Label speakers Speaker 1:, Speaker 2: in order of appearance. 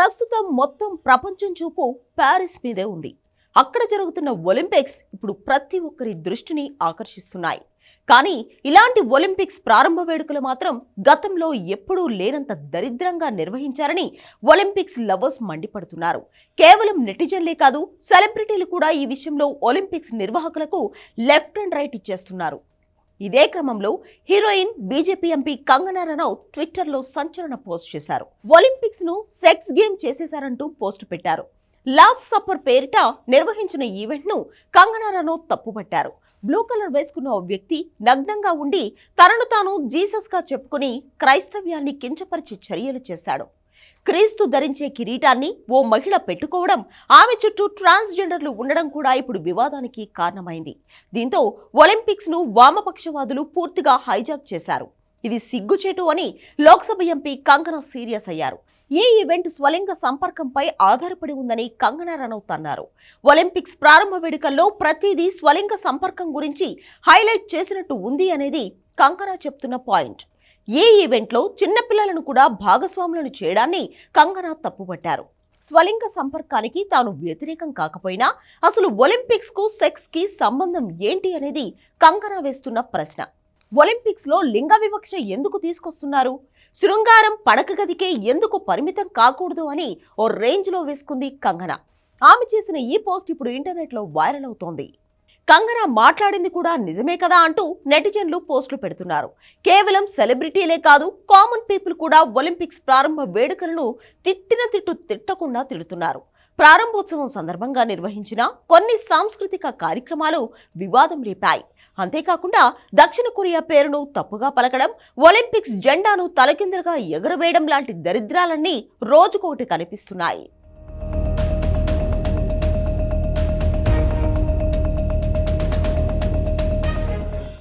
Speaker 1: ప్రస్తుతం మొత్తం ప్రపంచం చూపు ప్యారిస్ మీదే ఉంది. అక్కడ జరుగుతున్న ఒలింపిక్స్ ఇప్పుడు ప్రతి ఒక్కరి దృష్టిని ఆకర్షిస్తున్నాయి. కానీ ఇలాంటి ఒలింపిక్స్ ప్రారంభ వేడుకలు మాత్రం గతంలో ఎప్పుడూ లేనంత దరిద్రంగా నిర్వహించారని ఒలింపిక్స్ లవర్స్ మండిపడుతున్నారు. కేవలం నెటిజన్లే కాదు, సెలబ్రిటీలు కూడా ఈ విషయంలో ఒలింపిక్స్ నిర్వాహకులకు లెఫ్ట్ అండ్ రైట్ ఇచ్చేస్తున్నారు. ఇదే క్రమంలో heroine BJP MP Kangana Ranaut ట్విట్టర్లో సంచలన పోస్ట్ చేశారు. ఒలింపిక్స్ ను సెక్స్ గేమ్ చేసేశారంటూ పోస్ట్ పెట్టారు. లాస్ట్ సప్పర్ పేరిట నిర్వహించిన ఈవెంట్ ను కంగనా రనౌత్ తప్పుపట్టారు. బ్లూ కలర్ వేసుకున్న ఓ వ్యక్తి నగ్నంగా ఉండి తనను తాను జీసస్ గా చెప్పుకుని క్రైస్తవ్యాన్ని కించపరిచే చర్యలు చేశాడు. క్రీస్తు ధరించే కిరీటాన్ని ఓ మహిళ పెట్టుకోవడం, ఆమె చుట్టూ ట్రాన్స్జెండర్లు ఉండడం కూడా ఇప్పుడు వివాదానికి కారణమైంది. దీంతో ఒలింపిక్స్ ను వామపక్షవాదులు పూర్తిగా హైజాక్ చేశారు. ఇది సిగ్గుచేటు అని లోక్సభ ఎంపీ కంగనా సీరియస్ అయ్యారు. ఈ ఈవెంట్ స్వలింగ సంపర్కంపై ఆధారపడి ఉందని కంగనా రనౌత్ అన్నారు. ఒలింపిక్స్ ప్రారంభ వేడుకల్లో ప్రతిదీ స్వలింగ సంపర్కం గురించి హైలైట్ చేసినట్టు ఉంది అనేది కంగనా చెప్తున్న పాయింట్. ఈ ఈవెంట్లో చిన్నపిల్లలను కూడా భాగస్వాములను చేయడాన్ని కంగనా తప్పుపట్టారు. స్వలింగ సంపర్కానికి తాను వ్యతిరేకం కాకపోయినా అసలు ఒలింపిక్స్ కు సెక్స్ కి సంబంధం ఏంటి అనేది కంగనా వేస్తున్న ప్రశ్న. ఒలింపిక్స్ లో లింగ వివక్ష ఎందుకు తీసుకొస్తున్నారు? శృంగారం పడక గదికే ఎందుకు పరిమితం కాకూడదు అని ఓ రేంజ్ లో వేసుకుంది కంగనా. ఆమె చేసిన ఈ పోస్ట్ ఇప్పుడు ఇంటర్నెట్ లో వైరల్ అవుతోంది. కంగనా మాట్లాడింది కూడా నిజమే కదా అంటూ నెటిజన్లు పోస్టులు పెడుతున్నారు. కేవలం సెలబ్రిటీలే కాదు, కామన్ పీపుల్ కూడా ఒలింపిక్స్ ప్రారంభ వేడుకలను తిట్టిన తిట్టు తిట్టకుండా తిడుతున్నారు. ప్రారంభోత్సవం సందర్భంగా నిర్వహించిన కొన్ని సాంస్కృతిక కార్యక్రమాలు వివాదం రేపాయి. అంతేకాకుండా దక్షిణ కొరియా పేరును తప్పుగా పలకడం, ఒలింపిక్స్ జెండాను తలకిందులుగా ఎగురవేయడం లాంటి దరిద్రాలన్నీ రోజుకొకటి కనిపిస్తున్నాయి.